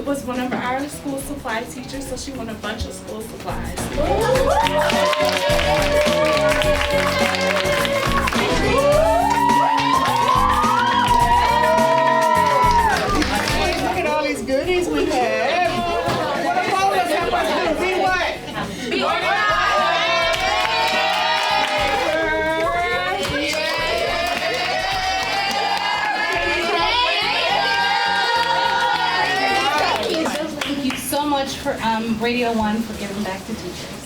was one of our school supply teachers, so she won a bunch of school supplies. Look at all these goodies we have. What the bonus help us do? Be what? Be organized. Thank you so much for Radio One for giving back to teachers.